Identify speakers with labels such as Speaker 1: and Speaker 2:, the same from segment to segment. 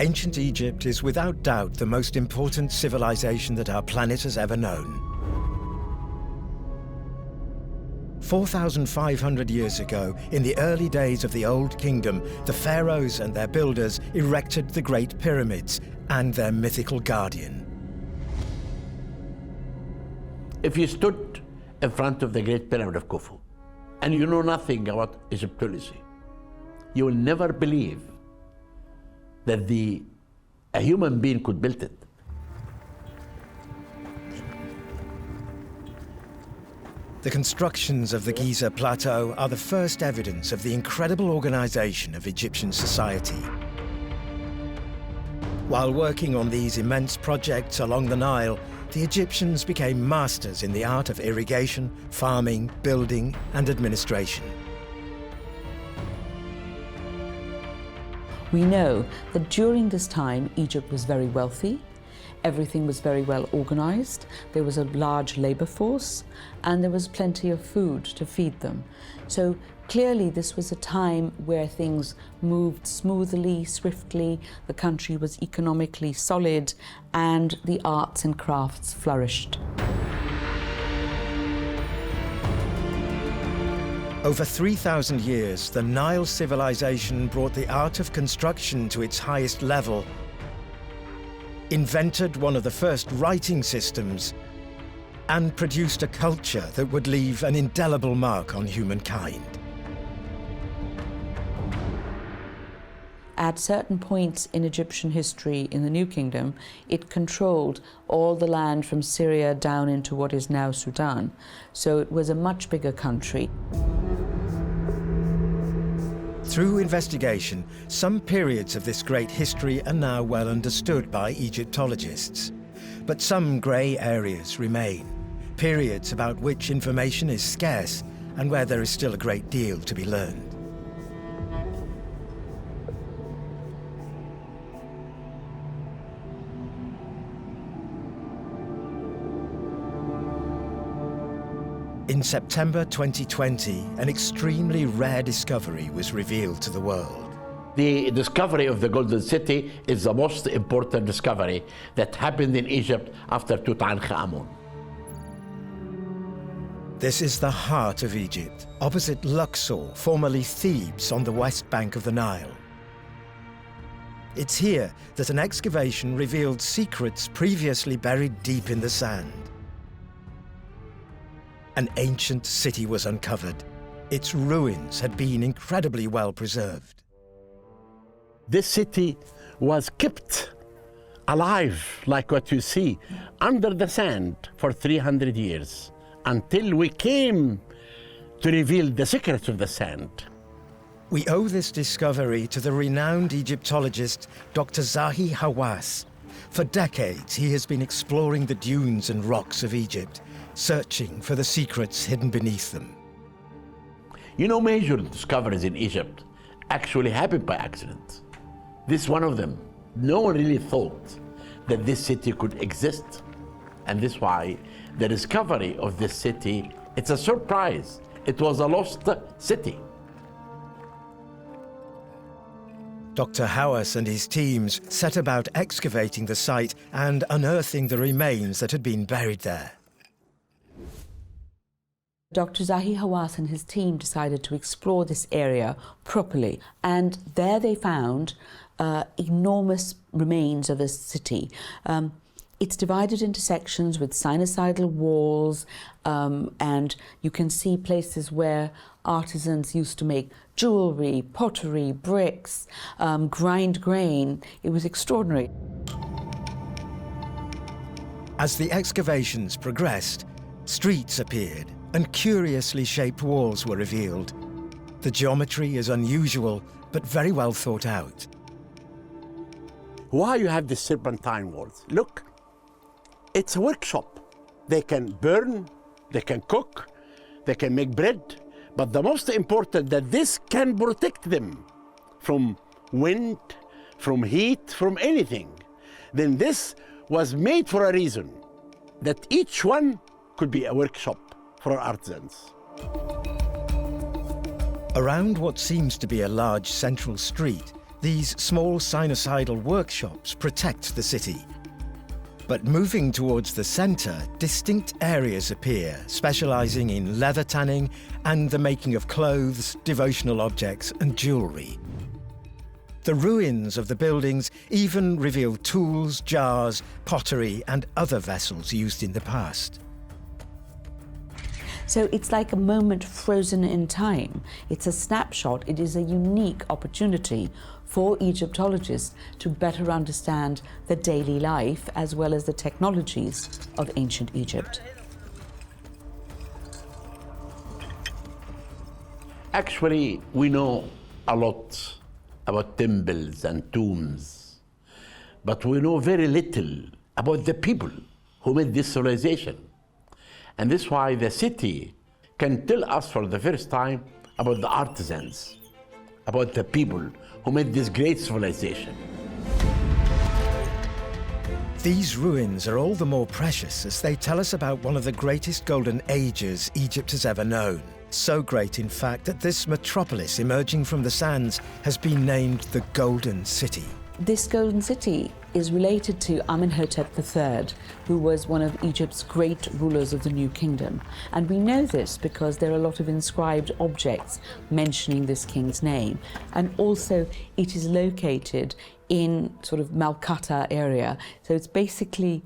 Speaker 1: Ancient Egypt is without doubt the most important civilization that our planet has ever known. 4,500 years ago, in the early days of the Old Kingdom, the pharaohs and their builders erected the Great Pyramids and their mythical guardian.
Speaker 2: If you stood in front of the Great Pyramid of Khufu and you know nothing about Egyptology, you will never believe that a human being could build it.
Speaker 1: The constructions of the Giza Plateau are the first evidence of the incredible organization of Egyptian society. While working on these immense projects along the Nile, the Egyptians became masters in the art of irrigation, farming, building, and administration.
Speaker 3: We know that during this time, Egypt was very wealthy. Everything was very well organized. There was a large labor force, and there was plenty of food to feed them. So clearly this was a time where things moved smoothly, swiftly, the country was economically solid, and the arts and crafts flourished.
Speaker 1: Over 3,000 years, the Nile civilization brought the art of construction to its highest level, invented one of the first writing systems, and produced a culture that would leave an indelible mark on humankind.
Speaker 3: At certain points in Egyptian history in the New Kingdom, it controlled all the land from Syria down into what is now Sudan. So it was a much bigger country.
Speaker 1: Through investigation, some periods of this great history are now well understood by Egyptologists. But some grey areas remain, periods about which information is scarce and where there is still a great deal to be learned. In September 2020, an extremely rare discovery was revealed to the world.
Speaker 2: The discovery of the Golden City is the most important discovery that happened in Egypt after Tutankhamun.
Speaker 1: This is the heart of Egypt, opposite Luxor, formerly Thebes, on the west bank of the Nile. It's here that an excavation revealed secrets previously buried deep in the sand. An ancient city was uncovered. Its ruins had been incredibly well preserved.
Speaker 2: This city was kept alive, like what you see, under the sand for 300 years, until we came to reveal the secrets of the sand.
Speaker 1: We owe this discovery to the renowned Egyptologist Dr. Zahi Hawass. For decades, he has been exploring the dunes and rocks of Egypt, searching for the secrets hidden beneath them.
Speaker 2: You know, major discoveries in Egypt actually happened by accident. This is one of them. No one really thought that this city could exist. And this is why the discovery of this city, it's a surprise. It was a lost city.
Speaker 1: Dr. Hawass and his teams set about excavating the site and unearthing the remains that had been buried there.
Speaker 3: Dr. Zahi Hawass and his team decided to explore this area properly, and there they found enormous remains of a city. It's divided into sections with sinusoidal walls, and you can see places where artisans used to make jewelry, pottery, bricks, grind grain. It was extraordinary.
Speaker 1: As the excavations progressed, streets appeared and curiously shaped walls were revealed. The geometry is unusual, but very well thought out.
Speaker 2: Why you have the serpentine walls? Look, it's a workshop. They can burn, they can cook, they can make bread, but the most important that this can protect them from wind, from heat, from anything. Then this was made for a reason, that each one could be a workshop for our artisans.
Speaker 1: Around what seems to be a large central street, These small sinusoidal workshops protect the city. But moving towards the center, distinct areas appear, specializing in leather tanning and the making of clothes, devotional objects, and jewelry. The ruins of the buildings even reveal tools, jars, pottery, and other vessels used in the past.
Speaker 3: So it's like a moment frozen in time. It's a snapshot. It is a unique opportunity for Egyptologists to better understand the daily life as well as the technologies of ancient Egypt.
Speaker 2: Actually, we know a lot about temples and tombs, but we know very little about the people who made this civilization. And this is why the city can tell us for the first time about the artisans, about the people who made this great civilization.
Speaker 1: These ruins are all the more precious as they tell us about one of the greatest golden ages Egypt has ever known. So great, in fact, that this metropolis emerging from the sands has been named the Golden City.
Speaker 3: This golden city is related to Amenhotep III, who was one of Egypt's great rulers of the New Kingdom. And we know this because there are a lot of inscribed objects mentioning this king's name. And also it is located in sort of Malkata area. So it's basically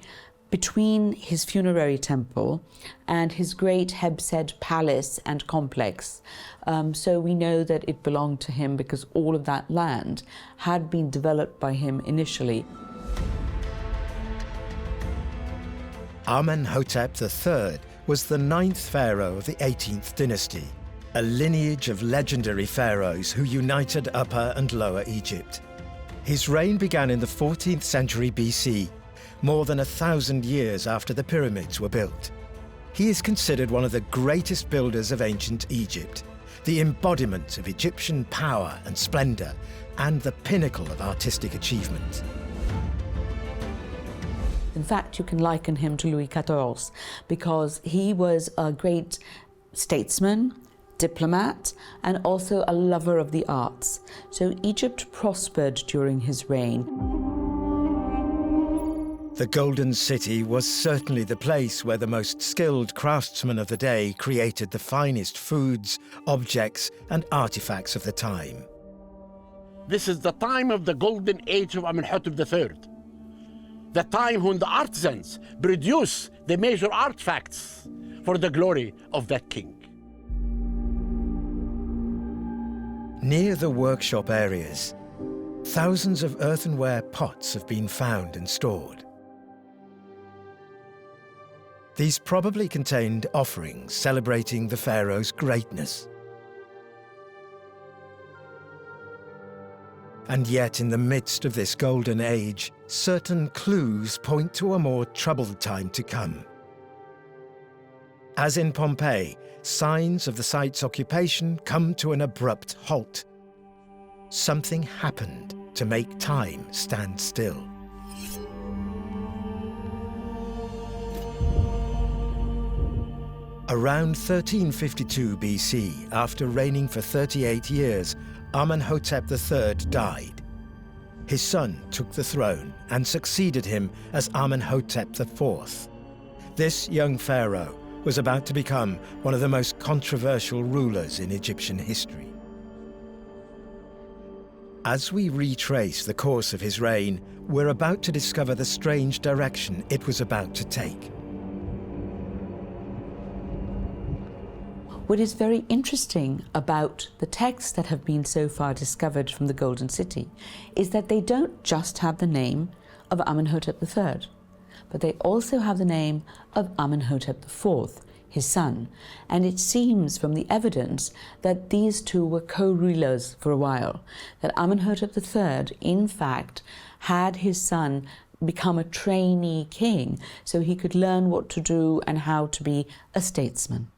Speaker 3: between his funerary temple and his great Hebsed palace and complex. So we know that it belonged to him because all of that land had been developed by him initially.
Speaker 1: Amenhotep III was the 9th pharaoh of the 18th dynasty, a lineage of legendary pharaohs who united Upper and Lower Egypt. His reign began in the 14th century BC, more than 1,000 years after the pyramids were built. He is considered one of the greatest builders of ancient Egypt, the embodiment of Egyptian power and splendor, and the pinnacle of artistic achievement.
Speaker 3: In fact, you can liken him to Louis XIV because he was a great statesman, diplomat, and also a lover of the arts. So Egypt prospered during his reign.
Speaker 1: The Golden City was certainly the place where the most skilled craftsmen of the day created the finest foods, objects, and artifacts of the time.
Speaker 2: This is the time of the golden age of Amenhotep III. The time when the artisans produce the major artifacts for the glory of that king.
Speaker 1: Near the workshop areas, thousands of earthenware pots have been found and stored. These probably contained offerings celebrating the pharaoh's greatness. And yet, in the midst of this golden age, certain clues point to a more troubled time to come. As in Pompeii, signs of the site's occupation come to an abrupt halt. Something happened to make time stand still. Around 1352 BC, after reigning for 38 years, Amenhotep III died. His son took the throne and succeeded him as Amenhotep IV. This young pharaoh was about to become one of the most controversial rulers in Egyptian history. As we retrace the course of his reign, we're about to discover the strange direction it was about to take.
Speaker 3: What is very interesting about the texts that have been so far discovered from the Golden City is that they don't just have the name of Amenhotep III, but they also have the name of Amenhotep IV, his son. And it seems from the evidence that these two were co-rulers for a while, that Amenhotep III, in fact, had his son become a trainee king so he could learn what to do and how to be a statesman.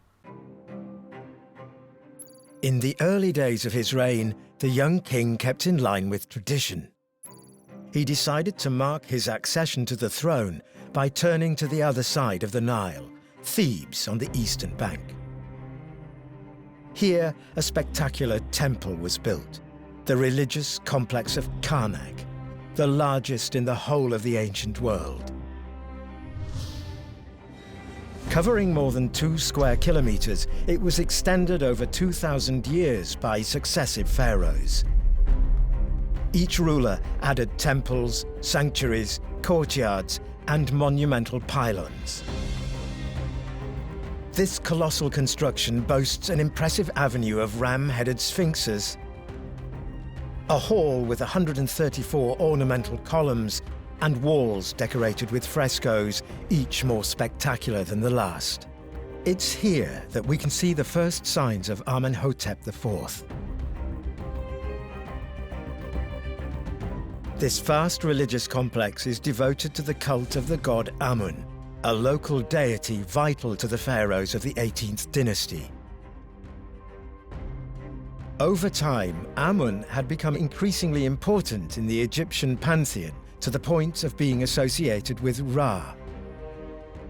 Speaker 1: In the early days of his reign, the young king kept in line with tradition. He decided to mark his accession to the throne by turning to the other side of the Nile, Thebes on the eastern bank. Here, a spectacular temple was built. the religious complex of Karnak, the largest in the whole of the ancient world. Covering more than 2 square kilometers, it was extended over 2,000 years by successive pharaohs. Each ruler added temples, sanctuaries, courtyards, and monumental pylons. This colossal construction boasts an impressive avenue of ram-headed sphinxes, a hall with 134 ornamental columns, and walls decorated with frescoes, each more spectacular than the last. It's here that we can see the first signs of Amenhotep IV. This vast religious complex is devoted to the cult of the god Amun, a local deity vital to the pharaohs of the 18th dynasty. Over time, Amun had become increasingly important in the Egyptian pantheon to the point of being associated with Ra.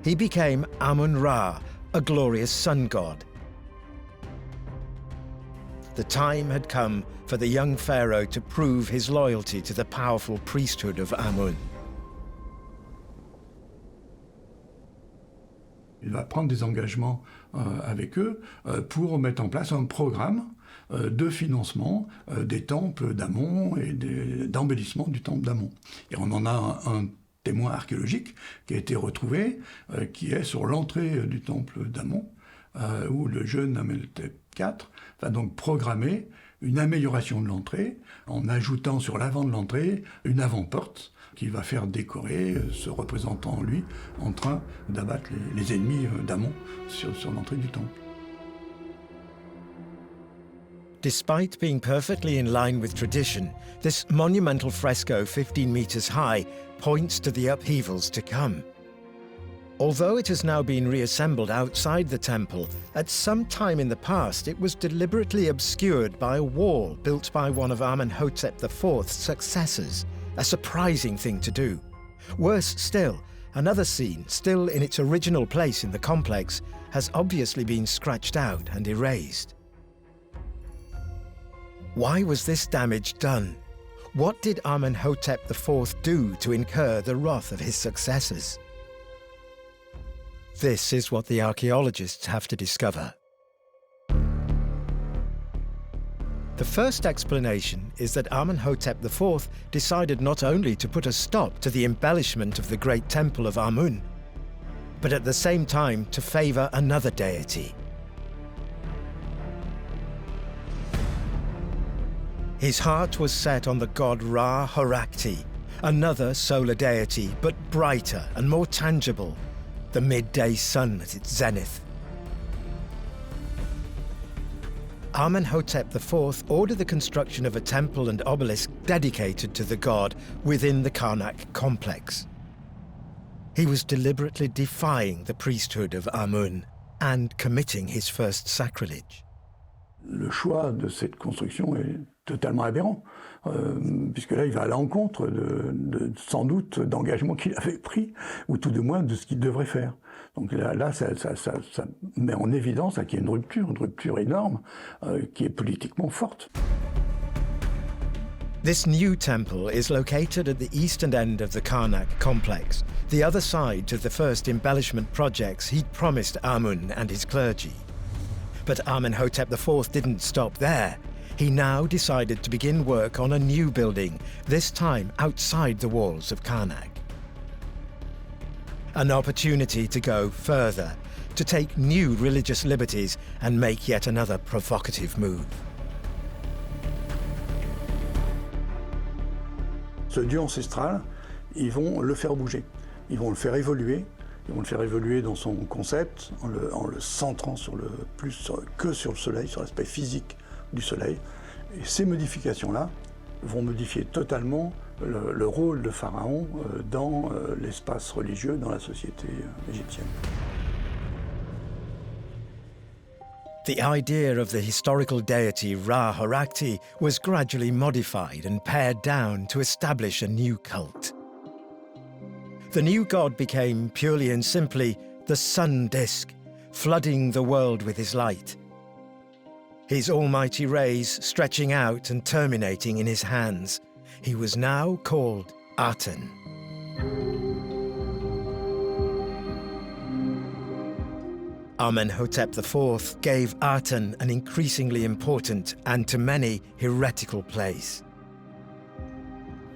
Speaker 1: He became Amun-Ra, a glorious sun god. The time had come for the young pharaoh to prove his loyalty to the powerful priesthood of Amun.
Speaker 4: Il va prendre des engagements avec eux pour mettre en place un programme de financement des temples d'Amon et d'embellissement du temple d'Amon. Et on en a un témoin archéologique qui a été retrouvé, qui est sur l'entrée du temple d'Amon, où le jeune Amenhotep IV va donc programmer une amélioration de l'entrée en ajoutant sur l'avant de l'entrée une avant-porte qu'il va faire décorer, se représentant lui en train d'abattre les ennemis d'Amon sur l'entrée du temple.
Speaker 1: Despite being perfectly in line with tradition, this monumental fresco 15 meters high points to the upheavals to come. Although it has now been reassembled outside the temple, at some time in the past it was deliberately obscured by a wall built by one of Amenhotep IV's successors, a surprising thing to do. Worse still, another scene, still in its original place in the complex, has obviously been scratched out and erased. Why was this damage done? What did Amenhotep IV do to incur the wrath of his successors? This is what the archaeologists have to discover. The first explanation is that Amenhotep IV decided not only to put a stop to the embellishment of the great temple of Amun, but at the same time to favor another deity. His heart was set on the god Ra-Horakhti, another solar deity, but brighter and more tangible, the midday sun at its zenith. Amenhotep IV ordered the construction of a temple and obelisk dedicated to the god within the Karnak complex. He was deliberately defying the priesthood of Amun and committing his first sacrilege.
Speaker 4: Le choix de cette construction est totalement aberrant, puisque là, il va à l'encontre sans doute d'engagements qu'il avait pris, ou tout de moins de ce qu'il devrait faire. Donc là ça met en évidence qu'il y a une rupture énorme, qui est politiquement forte.
Speaker 1: This new temple is located at the eastern end of the Karnak complex, the other side to the first embellishment projects he'd promised Amun and his clergy. But Amenhotep IV didn't stop there. He now decided to begin work on a new building, this time outside the walls of Karnak. An opportunity to go further, to take new religious liberties and make yet another provocative move.
Speaker 4: Ce dieu ancestral, ils vont le faire bouger, ils vont le faire évoluer. Ils vont le faire évoluer dans son concept, en le centrant que sur le soleil, sur l'aspect physique du soleil. Et ces modifications-là vont modifier totalement le rôle de Pharaon dans l'espace religieux, dans la société égyptienne.
Speaker 1: The idea of the historical deity Ra-Horakhti was gradually modified and pared down to establish a new cult. The new god became purely and simply the sun disk, flooding the world with his light. his almighty rays stretching out and terminating in his hands. He was now called Aten. Amenhotep IV gave Aten an increasingly important and to many heretical place.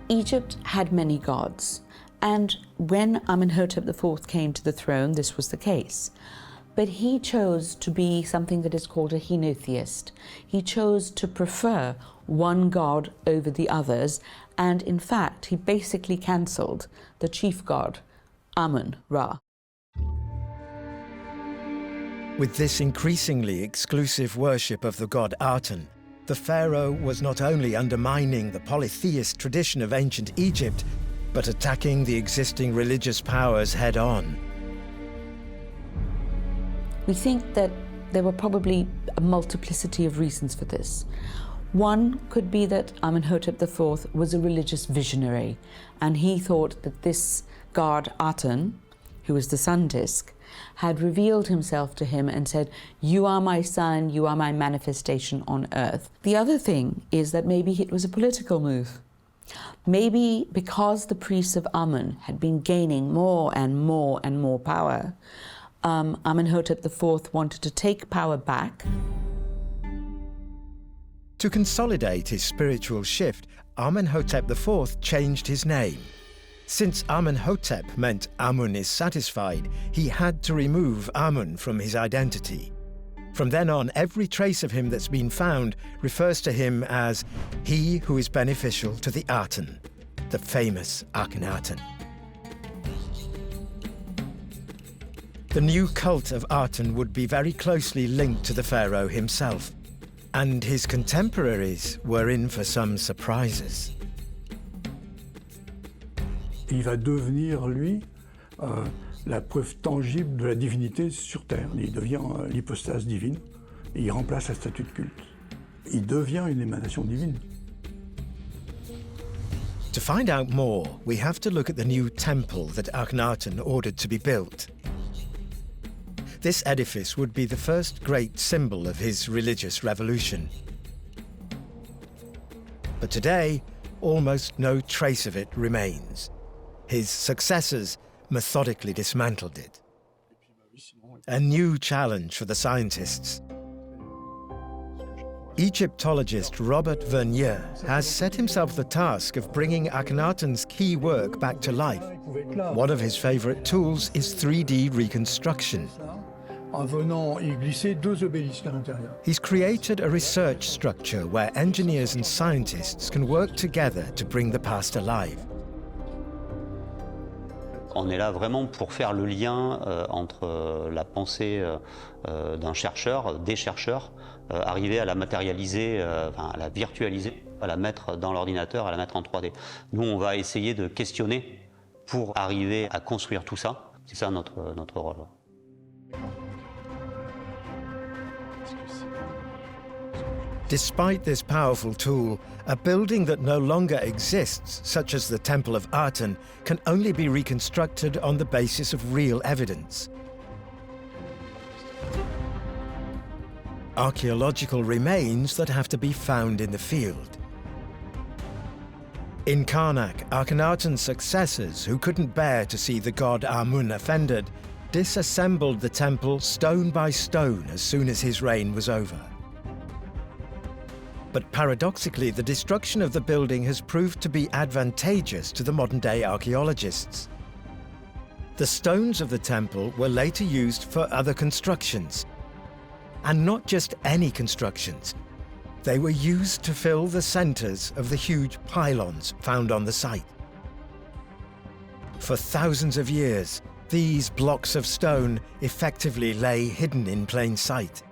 Speaker 3: Egypt had many gods, and when Amenhotep IV came to the throne, this was the case. But he chose to be something that is called a henotheist. He chose to prefer one god over the others, and in fact, he basically cancelled the chief god, Amun-Ra.
Speaker 1: With this increasingly exclusive worship of the god Aten, the pharaoh was not only undermining the polytheist tradition of ancient Egypt, but attacking the existing religious powers head-on.
Speaker 3: We think that there were probably a multiplicity of reasons for this. One could be that Amenhotep IV was a religious visionary, and he thought that this god Aten, who was the sun disk, had revealed himself to him and said, "You are my son, you are my manifestation on earth." The other thing is that maybe it was a political move. Maybe because the priests of Amun had been gaining more and more and more power, Amenhotep IV wanted to take power back.
Speaker 1: To consolidate his spiritual shift, Amenhotep IV changed his name. Since Amenhotep meant Amun is satisfied, he had to remove Amun from his identity. From then on, every trace of him that's been found refers to him as he who is beneficial to the Aten, the famous Akhenaten. The new cult of Aten would be very closely linked to the pharaoh himself, and his contemporaries were in for some surprises.
Speaker 4: Il va devenir, lui, la preuve tangible de la divinité sur Terre. Il devient l'hypostase divine, et il remplace la statue de culte. Il devient une émanation divine.
Speaker 1: To find out more, we have to look at the new temple that Akhenaten ordered to be built. This edifice would be the first great symbol of his religious revolution. But today, almost no trace of it remains. His successors methodically dismantled it. A new challenge for the scientists. Egyptologist Robert Vernier has set himself the task of bringing Akhenaten's key work back to life. One of his favorite tools is 3D reconstruction. He's created a research structure where engineers and scientists can work together to bring the past alive.
Speaker 5: On est là vraiment pour faire le lien entre la pensée d'un chercheur, des chercheurs, arriver à la matérialiser, à la virtualiser, à la mettre dans l'ordinateur, à la mettre en 3D. Nous, on va essayer de questionner pour arriver à construire tout ça. C'est ça notre rôle.
Speaker 1: Despite this powerful tool, a building that no longer exists, such as the Temple of Aten, can only be reconstructed on the basis of real evidence. Archaeological remains that have to be found in the field. In Karnak, Akhenaten's successors, who couldn't bear to see the god Amun offended, disassembled the temple stone by stone as soon as his reign was over. But paradoxically, the destruction of the building has proved to be advantageous to the modern-day archaeologists. The stones of the temple were later used for other constructions. And not just any constructions. They were used to fill the centers of the huge pylons found on the site. For thousands of years, these blocks of stone effectively lay hidden in plain sight.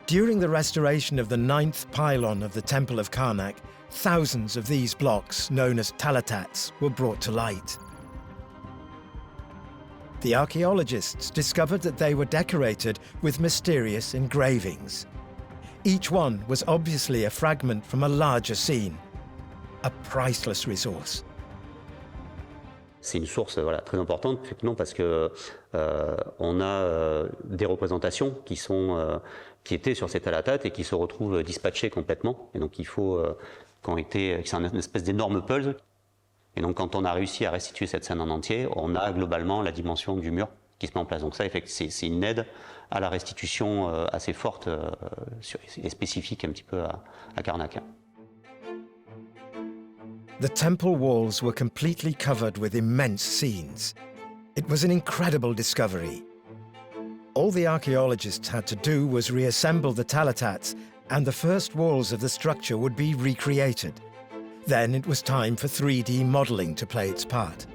Speaker 1: During the restoration of the 9th pylon of the Temple of Karnak, thousands of these blocks, known as talatats, were brought to light. The archaeologists discovered that they were decorated with mysterious engravings. Each one was obviously a fragment from a larger scene, a priceless resource.
Speaker 5: c'est une source voilà, très importante, effectivement, parce que on a des représentations qui étaient sur ces talatats et qui se retrouvent dispatchées complètement. Et donc il faut, c'est une espèce d'énorme puzzle. Et donc quand on a réussi à restituer cette scène en entier, on a globalement la dimension du mur qui se met en place. Donc ça, c'est une aide à la restitution assez forte et spécifique un petit peu à Karnak.
Speaker 1: The temple walls were completely covered with immense scenes. It was an incredible discovery. All the archaeologists had to do was reassemble the talatats, and the first walls of the structure would be recreated. Then it was time for 3D modeling to play its part.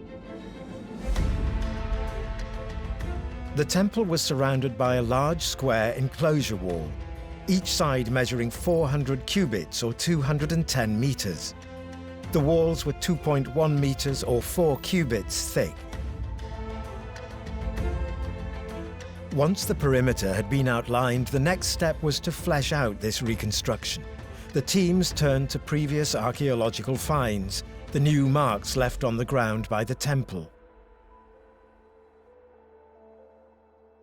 Speaker 1: The temple was surrounded by a large square enclosure wall, each side measuring 400 cubits or 210 meters. The walls were 2.1 meters or 4 cubits thick. Once the perimeter had been outlined, the next step was to flesh out this reconstruction. The teams turned to previous archaeological finds, the new marks left on the ground by the temple.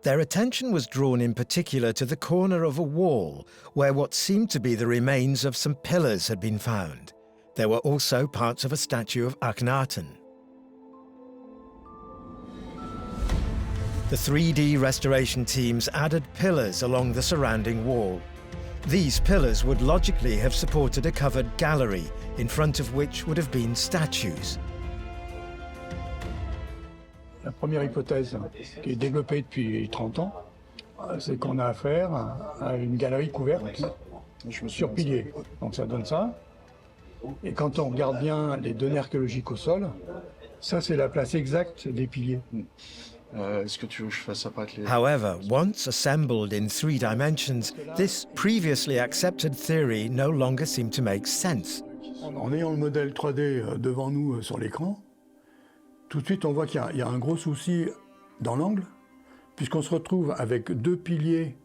Speaker 1: Their attention was drawn in particular to the corner of a wall where what seemed to be the remains of some pillars had been found. There were also parts of a statue of Akhenaten. The 3D restoration teams added pillars along the surrounding wall. These pillars would logically have supported a covered gallery, in front of which would have been statues.
Speaker 4: La première hypothèse qui est développée depuis 30 ans, c'est qu'on a affaire à une galerie couverte sur piliers. Donc ça donne ça. Et quand on regarde bien les données archéologiques au sol, ça c'est la place exacte des piliers.
Speaker 6: Est-ce que tu veux que je fasse apparaître les...
Speaker 1: However, once assembled in 3 dimensions, this previously accepted theory no longer seemed to make sense.
Speaker 4: En ayant le modèle 3D devant nous sur l'écran, tout de suite on voit qu'il y a un gros souci dans l'angle, puisqu'on se retrouve avec 2 piliers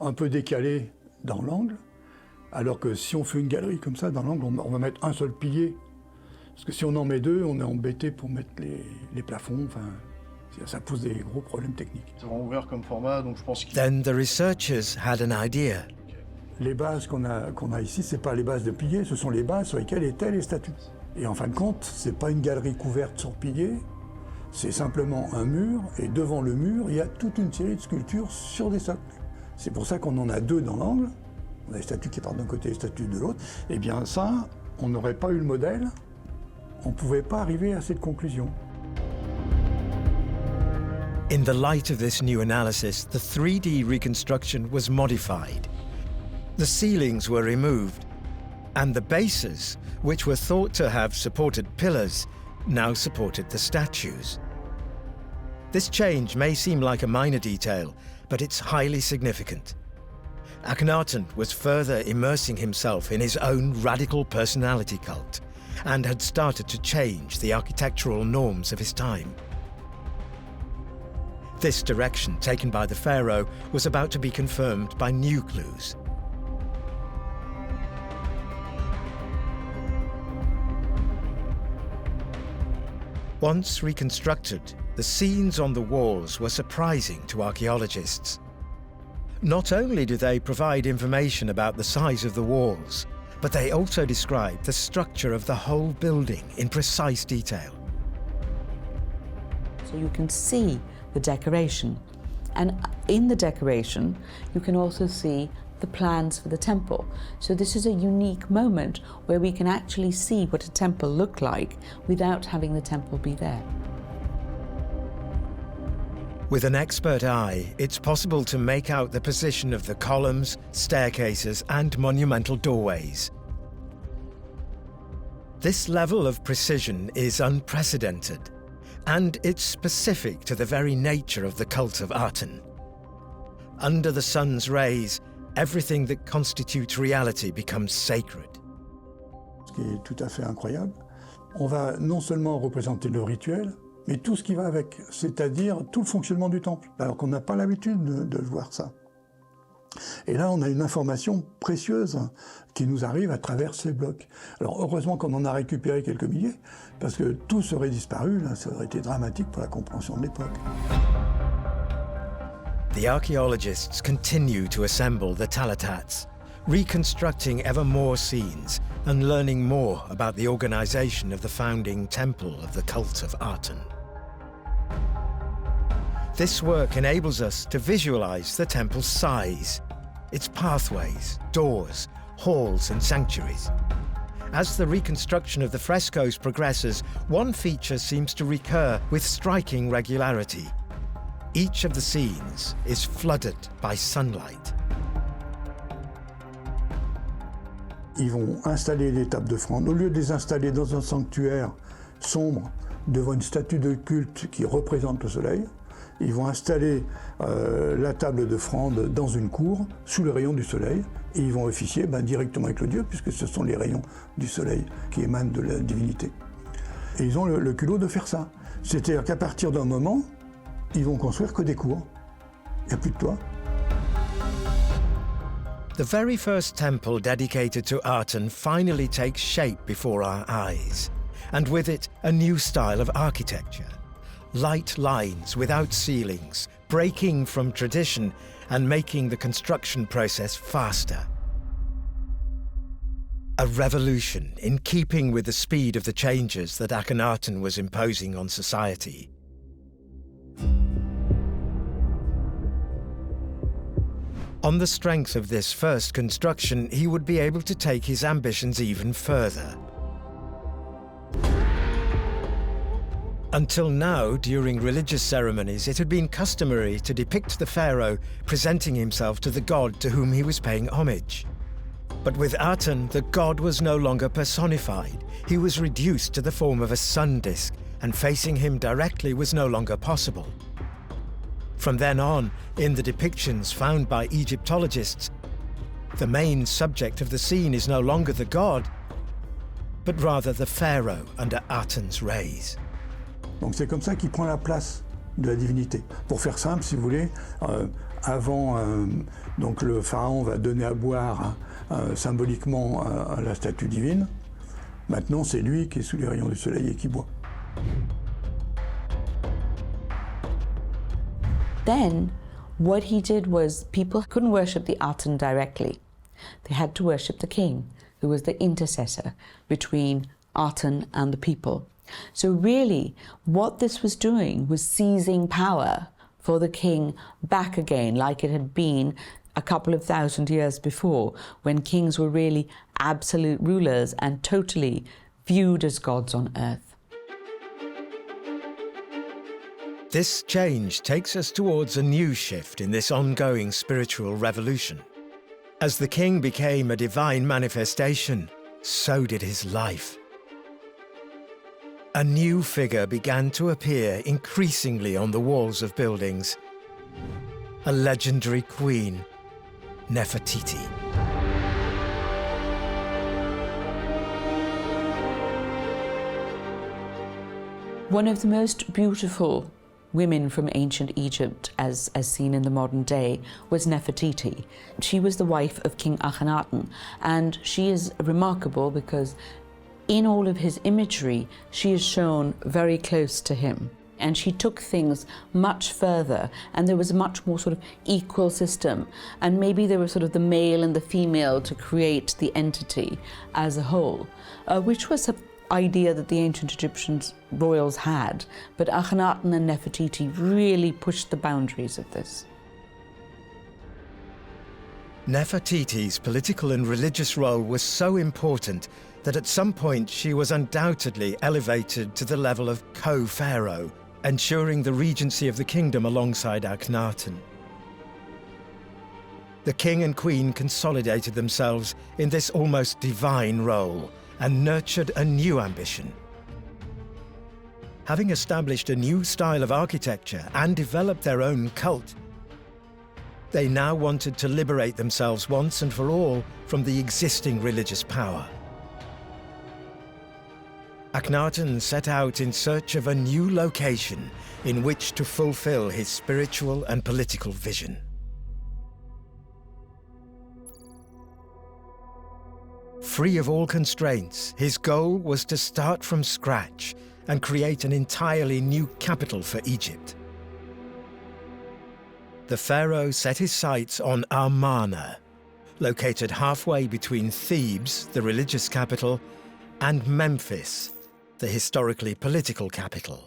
Speaker 4: un peu décalés dans l'angle, alors que si on fait une galerie comme ça dans l'angle, on va mettre un seul pilier. Parce que si on en met 2, on est embêté pour mettre les plafonds, enfin, ça pose des gros problèmes techniques.
Speaker 6: C'est vraiment ouvert comme format, donc je pense qu'il...
Speaker 1: Then the researchers had an idea.
Speaker 4: Les bases qu'on a ici, c'est pas les bases de piliers, ce sont les bases sur lesquelles étaient les statues. Et en fin de compte, c'est pas une galerie couverte sur piliers, c'est simplement un mur, et devant le mur, il y a toute une série de sculptures sur des socles. C'est pour ça qu'on en a 2 dans l'angle. On a les statues qui partent d'un côté et les statues de l'autre. Eh bien ça, on n'aurait pas eu le modèle, on ne pouvait pas arriver à cette conclusion.
Speaker 1: In the light of this new analysis, the 3D reconstruction was modified. The ceilings were removed, and the bases, which were thought to have supported pillars, now supported the statues. This change may seem like a minor detail, but it's highly significant. Akhenaten was further immersing himself in his own radical personality cult, and had started to change the architectural norms of his time. This direction taken by the pharaoh was about to be confirmed by new clues. Once reconstructed, the scenes on the walls were surprising to archaeologists. Not only do they provide information about the size of the walls, but they also describe the structure of the whole building in precise detail.
Speaker 3: So you can see the decoration, and in the decoration you can also see the plans for the temple. So this is a unique moment where we can actually see what a temple looked like without having the temple be there.
Speaker 1: With an expert eye, it's possible to make out the position of the columns, staircases, and monumental doorways. This level of precision is unprecedented, and it's specific to the very nature of the cult of Aten. Under the sun's rays, everything that constitutes reality becomes sacred.
Speaker 4: Ce qui est tout à fait incroyable, on va non seulement représenter le rituel, mais tout ce qui va avec, c'est-à-dire tout le fonctionnement du temple, alors qu'on n'a pas l'habitude de voir ça. Et là, on a une information précieuse qui nous arrive à travers ces blocs. Alors heureusement qu'on en a récupéré quelques milliers, parce que tout serait disparu, là, ça aurait été dramatique pour la compréhension de l'époque.
Speaker 1: The archaeologists continue to assemble the talatats, reconstructing ever more scenes and learning more about the organization of the founding temple of the cult of Aten. This work enables us to visualize the temple's size, its pathways, doors, halls and sanctuaries. As the reconstruction of the frescoes progresses, one feature seems to recur with striking regularity. Each of the scenes is flooded by sunlight.
Speaker 4: Ils vont installer les tables d'offrande. Au lieu de les installer dans un sanctuaire sombre, devant une statue de culte qui représente le soleil, ils vont installer la table d'offrande dans une cour, sous les rayons du soleil, et ils vont officier directement avec le dieu, puisque ce sont les rayons du soleil qui émanent de la divinité. Et ils ont le culot de faire ça. C'est-à-dire qu'à partir d'un moment, ils vont construire que des cours. Il n'y a plus de toit.
Speaker 1: The very first temple dedicated to Aten finally takes shape before our eyes, and with it a new style of architecture. Light lines without ceilings, breaking from tradition and making the construction process faster. A revolution in keeping with the speed of the changes that Akhenaten was imposing on society. On the strength of this first construction, he would be able to take his ambitions even further. Until now, during religious ceremonies, it had been customary to depict the pharaoh presenting himself to the god to whom he was paying homage. But with Aten, the god was no longer personified. He was reduced to the form of a sun disk, and facing him directly was no longer possible. From then on, in the depictions found by Egyptologists, the main subject of the scene is no longer the god, but rather the pharaoh under Aten's rays.
Speaker 4: Donc c'est comme ça qu'il prend la place de la divinité. Pour faire simple, si vous voulez, avant, donc le pharaon va donner à boire symboliquement à la statue divine. Maintenant, c'est lui qui est sous les rayons du soleil et qui boit.
Speaker 3: Then, what he did was people couldn't worship the Aten directly. They had to worship the king, who was the intercessor between Aten and the people. So really, what this was doing was seizing power for the king back again, like it had been a couple of thousand years before, when kings were really absolute rulers and totally viewed as gods on earth.
Speaker 1: This change takes us towards a new shift in this ongoing spiritual revolution. As the king became a divine manifestation, so did his life. A new figure began to appear increasingly on the walls of buildings. A legendary queen, Nefertiti.
Speaker 3: One of the most beautiful women from ancient Egypt, as seen in the modern day, was Nefertiti. She was the wife of King Akhenaten, and she is remarkable because in all of his imagery, she is shown very close to him. And she took things much further, and there was a much more sort of equal system. And maybe there was sort of the male and the female to create the entity as a whole, which was an idea that the ancient Egyptian royals had. But Akhenaten and Nefertiti really pushed the boundaries of this.
Speaker 1: Nefertiti's political and religious role was so important that at some point she was undoubtedly elevated to the level of co-pharaoh, ensuring the regency of the kingdom alongside Akhenaten. The king and queen consolidated themselves in this almost divine role and nurtured a new ambition. Having established a new style of architecture and developed their own cult, they now wanted to liberate themselves once and for all from the existing religious power. Akhenaten set out in search of a new location in which to fulfill his spiritual and political vision. free of all constraints, his goal was to start from scratch and create an entirely new capital for Egypt. The pharaoh set his sights on Amarna, located halfway between Thebes, the religious capital, and Memphis, the historically political capital.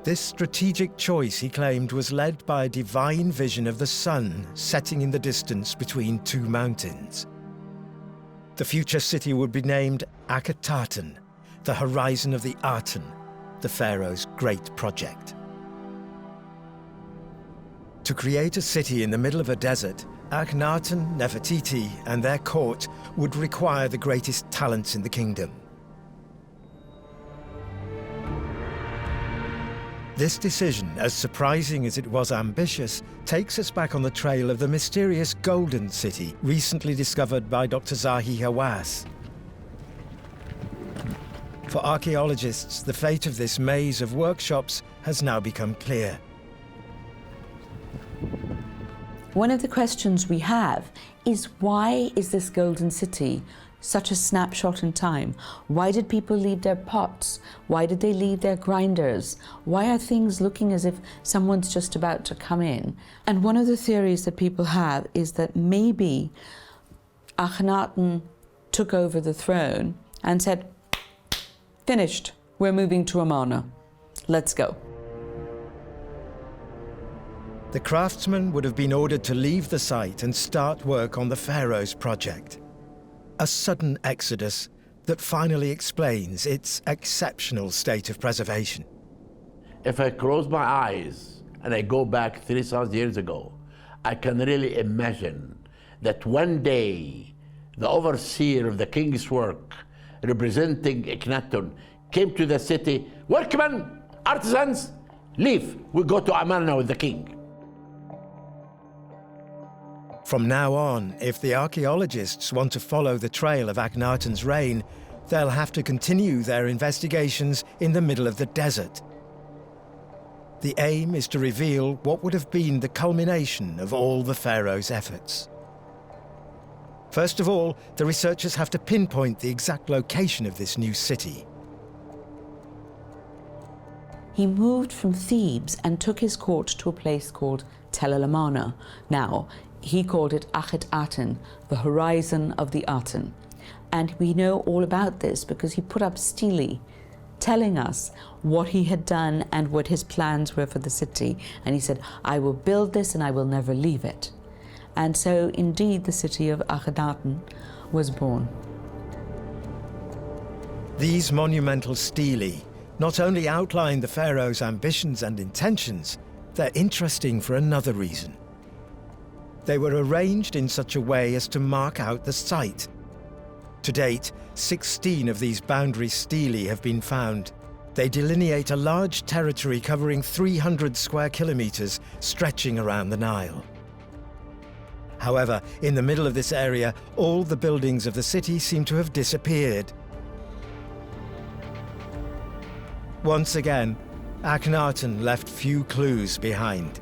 Speaker 1: This strategic choice, he claimed, was led by a divine vision of the sun setting in the distance between two mountains. The future city would be named Akhenaten, the horizon of the Aten, the pharaoh's great project. To create a city in the middle of a desert, Akhenaten, Nefertiti, and their court would require the greatest talents in the kingdom. This decision, as surprising as it was ambitious, takes us back on the trail of the mysterious Golden City, recently discovered by Dr. Zahi Hawass. For archaeologists, the fate of this maze of workshops has now become clear.
Speaker 3: One of the questions we have is, why is this Golden City such a snapshot in time? Why did people leave their pots? Why did they leave their grinders? Why are things looking as if someone's just about to come in? And one of the theories that people have is that maybe Akhenaten took over the throne and said, finished, we're moving to Amarna. Let's go.
Speaker 1: The craftsmen would have been ordered to leave the site and start work on the pharaoh's project. A sudden exodus that finally explains its exceptional state of preservation.
Speaker 2: If I close my eyes and I go back 3,000 years ago, I can really imagine that one day the overseer of the king's work, representing Akhenaton, came to the city. Workmen, artisans, leave. We go to Amarna with the king.
Speaker 1: From now on, if the archaeologists want to follow the trail of Akhenaten's reign, they'll have to continue their investigations in the middle of the desert. The aim is to reveal what would have been the culmination of all the pharaoh's efforts. First of all, the researchers have to pinpoint the exact location of this new city.
Speaker 3: He moved from Thebes and took his court to a place called Tel El Amarna. Now, he called it Akhenaten, the horizon of the Aten. And we know all about this because he put up stele telling us what he had done and what his plans were for the city. And he said, I will build this and I will never leave it. And so indeed the city of Akhenaten was born.
Speaker 1: These monumental stele not only outline the pharaoh's ambitions and intentions, they're interesting for another reason. They were arranged in such a way as to mark out the site. To date, 16 of these boundary stele have been found. They delineate a large territory covering 300 square kilometers, stretching around the Nile. However, in the middle of this area, all the buildings of the city seem to have disappeared. Once again, Akhenaten left few clues behind.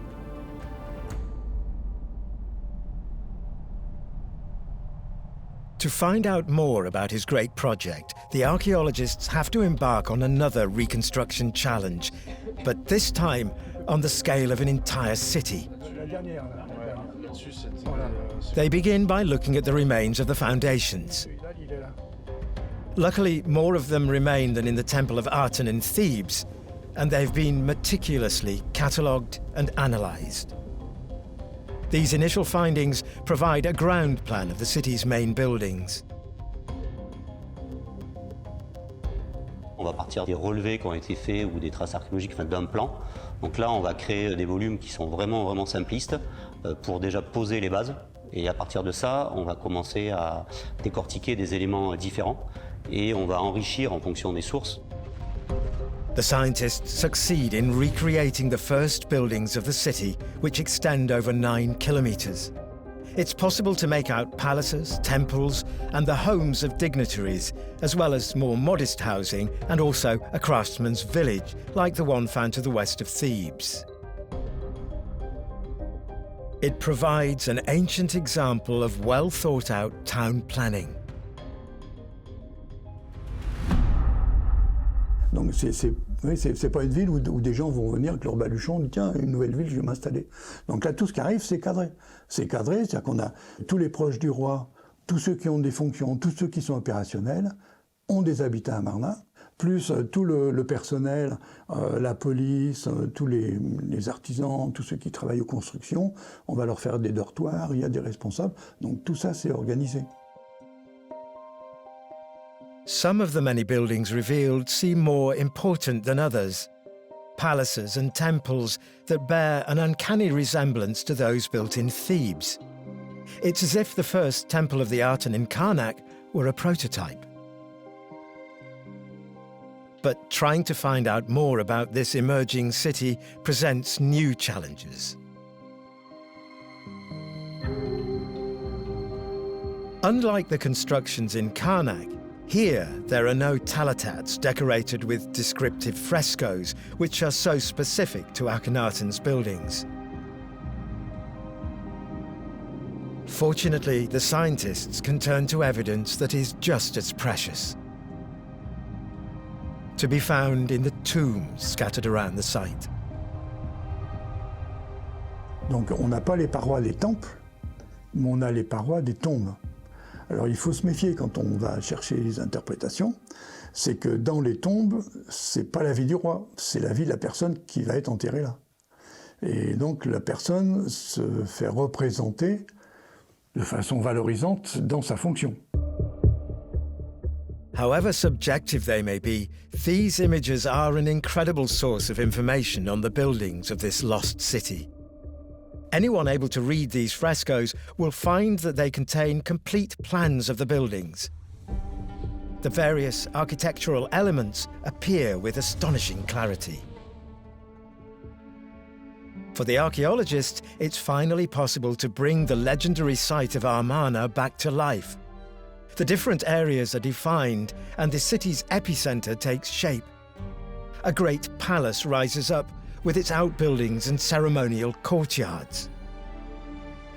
Speaker 1: To find out more about his great project, the archaeologists have to embark on another reconstruction challenge, but this time on the scale of an entire city. They begin by looking at the remains of the foundations. Luckily, more of them remain than in the Temple of Aten in Thebes, and they've been meticulously catalogued and analysed. These initial findings provide a ground plan of the city's main buildings.
Speaker 5: On va partir des relevés qui ont été faits ou des traces archéologiques, enfin, d'un plan. Donc là, on va créer des volumes qui sont vraiment simplistes pour déjà poser les bases. Et à partir de ça, on va commencer à décortiquer des éléments différents et on va enrichir en fonction des sources.
Speaker 1: The scientists succeed in recreating the first buildings of the city, which extend over 9 kilometers. It's possible to make out palaces, temples, and the homes of dignitaries, as well as more modest housing and also a craftsman's village, like the one found to the west of Thebes. It provides an ancient example of well-thought-out town planning.
Speaker 4: Donc c'est pas une ville où des gens vont venir avec leur baluchon, disent tiens, une nouvelle ville, je vais m'installer. Donc là, tout ce qui arrive, c'est cadré. C'est cadré, c'est-à-dire qu'on a tous les proches du roi, tous ceux qui ont des fonctions, tous ceux qui sont opérationnels, ont des habitats à Amarna, plus tout le personnel, la police, tous les artisans, tous ceux qui travaillent aux constructions, on va leur faire des dortoirs, il y a des responsables, donc tout ça c'est organisé.
Speaker 1: Some of the many buildings revealed seem more important than others. Palaces and temples that bear an uncanny resemblance to those built in Thebes. It's as if the first temple of the Aten in Karnak were a prototype. But trying to find out more about this emerging city presents new challenges. Unlike the constructions in Karnak, here there are no talatats decorated with descriptive frescoes, which are so specific to Akhenaten's buildings. Fortunately, the scientists can turn to evidence that is just as precious. To be found in the tombs scattered around the site.
Speaker 4: Donc on n'a pas les parois des temples, mais on a les parois des tombes. Alors il faut se méfier quand on va chercher les interprétations, c'est que dans les tombes, c'est pas la vie du roi, c'est la vie de la personne qui va être enterrée là. Et donc la personne se fait représenter de façon valorisante dans sa fonction.
Speaker 1: However subjective they may be, these images are an incredible source of information on the buildings of this lost city. Anyone able to read these frescoes will find that they contain complete plans of the buildings. The various architectural elements appear with astonishing clarity. For the archaeologists, it's finally possible to bring the legendary site of Amarna back to life. The different areas are defined and the city's epicenter takes shape. A great palace rises up with its outbuildings and ceremonial courtyards.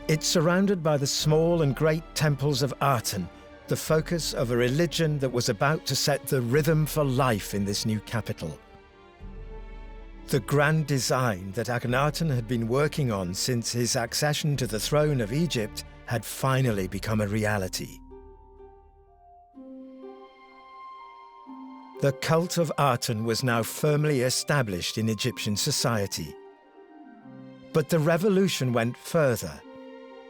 Speaker 1: It's surrounded by the small and great temples of Aten, the focus of a religion that was about to set the rhythm for life in this new capital. The grand design that Akhenaten had been working on since his accession to the throne of Egypt had finally become a reality. The cult of Aten was now firmly established in Egyptian society. But the revolution went further.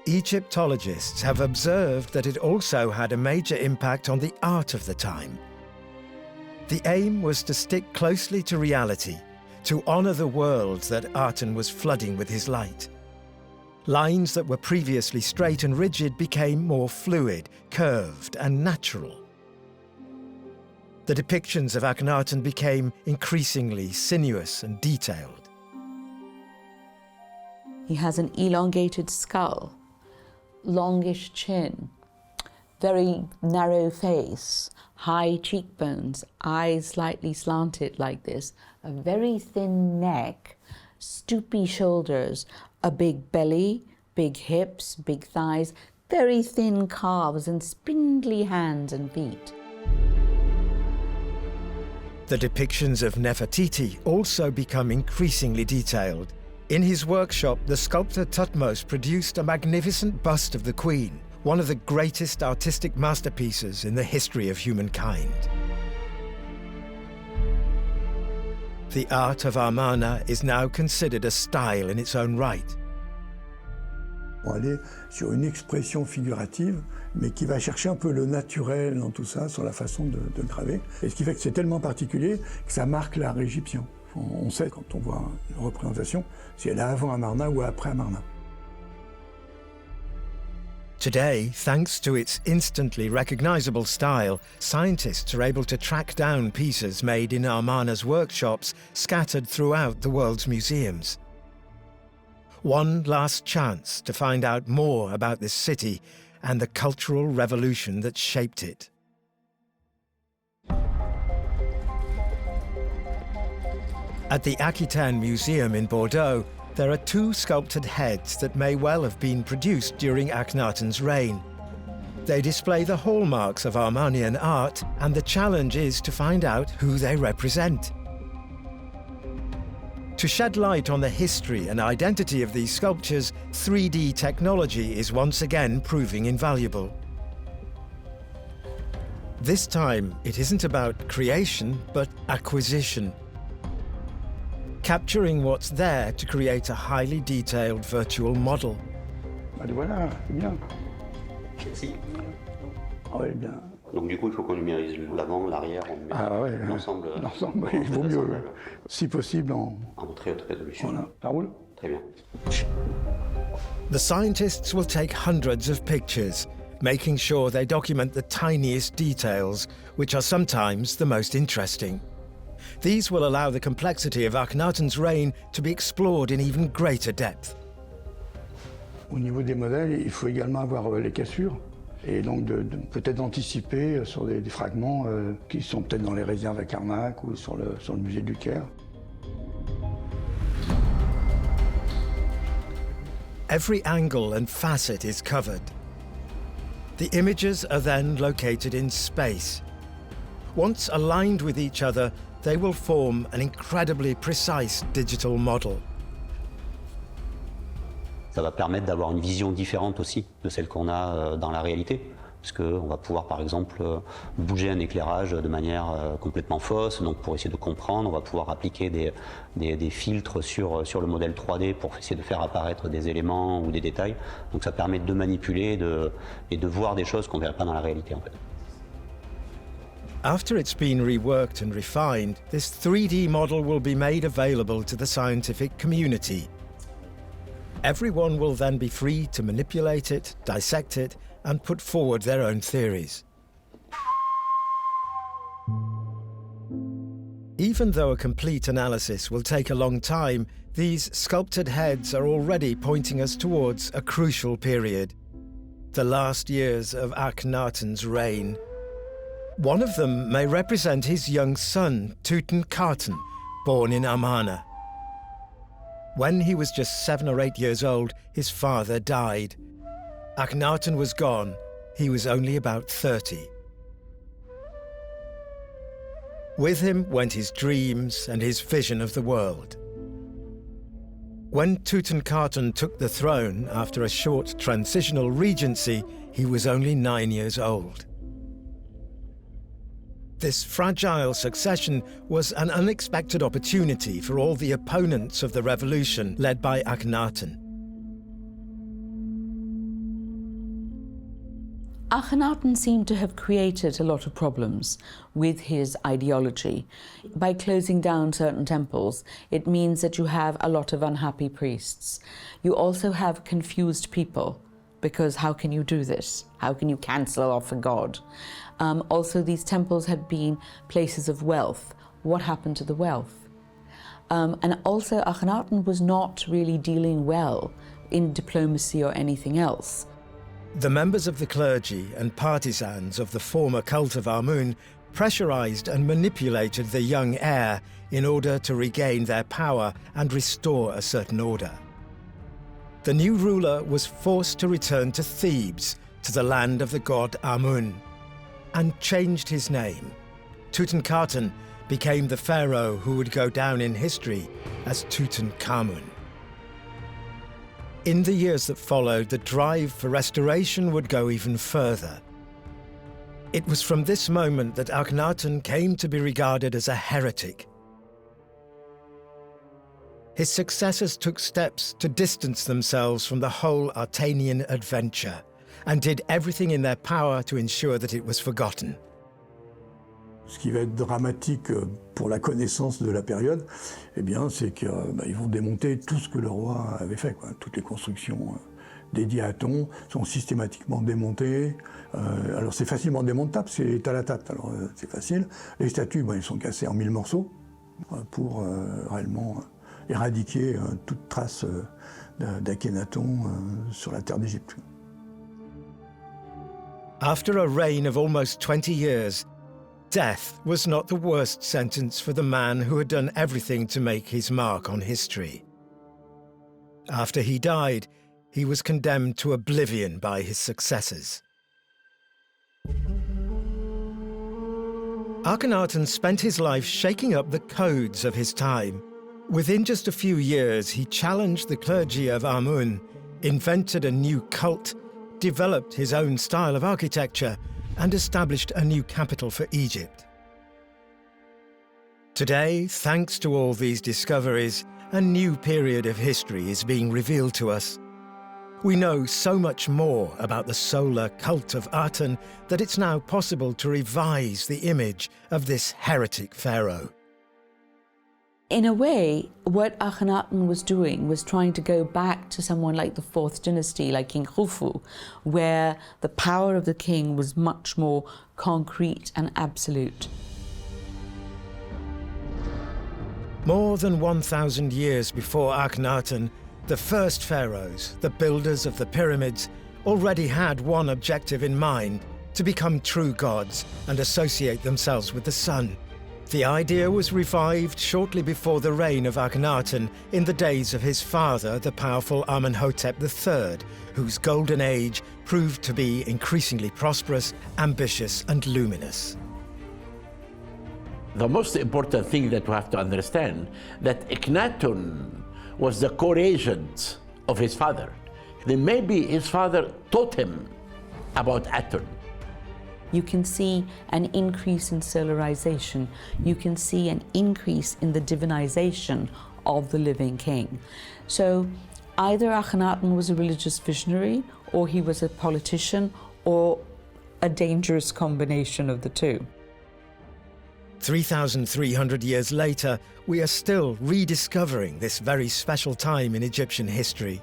Speaker 1: Egyptologists have observed that it also had a major impact on the art of the time. The aim was to stick closely to reality, to honor the world that Aten was flooding with his light. Lines that were previously straight and rigid became more fluid, curved, and natural. The depictions of Akhenaten became increasingly sinuous and detailed.
Speaker 3: He has an elongated skull, longish chin, very narrow face, high cheekbones, eyes slightly slanted like this, a very thin neck, stoopy shoulders, a big belly, big hips, big thighs, very thin calves and spindly hands and feet.
Speaker 1: The depictions of Nefertiti also become increasingly detailed. In his workshop, the sculptor Thutmose produced a magnificent bust of the Queen, one of the greatest artistic masterpieces in the history of humankind. The art of Amarna is now considered a style in its own right.
Speaker 4: On va aller sur une expression figurative, mais qui va chercher un peu le naturel dans tout ça, sur la façon de graver. Et ce qui fait que c'est tellement particulier que ça marque l'art égyptien. On sait quand on voit une représentation si elle est avant Amarna ou après Amarna.
Speaker 1: Today, thanks to its instantly recognizable style, scientists are able to track down pieces made in Amarna's workshops scattered throughout the world's museums. One last chance to find out more about this city and the cultural revolution that shaped it. At the Akhenaten Museum in Bordeaux, there are two sculpted heads that may well have been produced during Akhenaten's reign. They display the hallmarks of Armenian art, and the challenge is to find out who they represent. To shed light on the history and identity of these sculptures, 3D technology is once again proving invaluable. This time, it isn't about creation, but acquisition. Capturing what's there to create a highly detailed virtual model.
Speaker 4: Allez, voilà, c'est bien.
Speaker 5: Si.
Speaker 4: Ah ouais, bien.
Speaker 5: Donc du coup, il faut qu'on numérise l'avant, l'arrière, l'ensemble.
Speaker 4: L'ensemble, il vaut mieux, si possible, en
Speaker 5: très haute résolution.
Speaker 4: Voilà, ça roule.
Speaker 5: Très bien.
Speaker 1: The scientists will take hundreds of pictures, making sure they document the tiniest details, which are sometimes the most interesting. These will allow the complexity of Akhenaten's reign to be explored in even greater depth.
Speaker 4: Au niveau des modèles, il faut également avoir les cassures et donc peut-être d'anticiper sur des fragments qui sont peut-être dans les réserves à Karnak ou sur le musée du Caire.
Speaker 1: Every angle and facet is covered. The images are then located in space. Once aligned with each other, they will form an incredibly precise digital model.
Speaker 5: Ça va permettre d'avoir une vision différente aussi de celle qu'on a dans la réalité. Parce qu'on va pouvoir, par exemple, bouger un éclairage de manière complètement fausse. Donc pour essayer de comprendre, on va pouvoir appliquer des filtres sur le modèle 3D pour essayer de faire apparaître des éléments ou des détails. Donc ça permet de manipuler et de voir des choses qu'on ne verrait pas dans la réalité, en fait.
Speaker 1: After it's been reworked and refined, this 3D model will be made available to the scientific community. Everyone will then be free to manipulate it, dissect it, and put forward their own theories. Even though a complete analysis will take a long time, these sculpted heads are already pointing us towards a crucial period, the last years of Akhenaten's reign. One of them may represent his young son, Tutankhaten, born in Amarna. When he was just 7 or 8 years old, his father died. Akhenaten was gone. He was only about 30. With him went his dreams and his vision of the world. When Tutankhaten took the throne after a short transitional regency, he was only 9 years old. This fragile succession was an unexpected opportunity for all the opponents of the revolution led by Akhenaten.
Speaker 3: Akhenaten seemed to have created a lot of problems with his ideology. By closing down certain temples, it means that you have a lot of unhappy priests. You also have confused people, because how can you do this? How can you cancel off a god? Also, these temples had been places of wealth. What happened to the wealth? And also, Akhenaten was not really dealing well in diplomacy or anything else.
Speaker 1: The members of the clergy and partisans of the former cult of Amun pressurized and manipulated the young heir in order to regain their power and restore a certain order. The new ruler was forced to return to Thebes, to the land of the god Amun, and changed his name. Tutankhaten became the pharaoh who would go down in history as Tutankhamun. In the years that followed, the drive for restoration would go even further. It was from this moment that Akhenaten came to be regarded as a heretic. His successors took steps to distance themselves from the whole Atenian adventure and did everything in their power to ensure that it was forgotten.
Speaker 4: Ce qui va être dramatique pour la connaissance de la période, eh bien, c'est qu'ils vont démonter tout ce que le roi avait fait, quoi. Toutes les constructions dédiées à Aton sont systématiquement démontées. Alors c'est facilement démontable, c'est à la tâte, alors c'est facile. Les statues, ils sont cassées en 1000 morceaux pour réellement éradiquer toute trace d'Akhenaton sur la terre d'Égypte.
Speaker 1: After a reign of almost 20 years, death was not the worst sentence for the man who had done everything to make his mark on history. After he died, he was condemned to oblivion by his successors. Akhenaten spent his life shaking up the codes of his time. Within just a few years, he challenged the clergy of Amun, invented a new cult, developed his own style of architecture, and established a new capital for Egypt. Today, thanks to all these discoveries, a new period of history is being revealed to us. We know so much more about the solar cult of Aten that it's now possible to revise the image of this heretic pharaoh.
Speaker 3: In a way, what Akhenaten was doing was trying to go back to someone like the fourth dynasty, like King Khufu, where the power of the king was much more concrete and absolute.
Speaker 1: More than 1,000 years before Akhenaten, the first pharaohs, the builders of the pyramids, already had one objective in mind: to become true gods and associate themselves with the sun. The idea was revived shortly before the reign of Akhenaten in the days of his father, the powerful Amenhotep III, whose golden age proved to be increasingly prosperous, ambitious, and luminous.
Speaker 2: The most important thing that we have to understand that Akhenaton was the co-regent of his father. Then maybe his father taught him about Aten.
Speaker 3: You can see an increase in solarization. You can see an increase in the divinization of the living king. So either Akhenaten was a religious visionary, or he was a politician, or a dangerous combination of the two.
Speaker 1: 3,300 years later, we are still rediscovering this very special time in Egyptian history.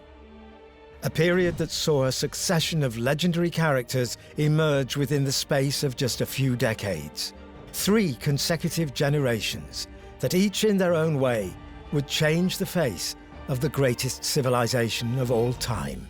Speaker 1: A period that saw a succession of legendary characters emerge within the space of just a few decades. 3 consecutive generations that each in their own way would change the face of the greatest civilization of all time.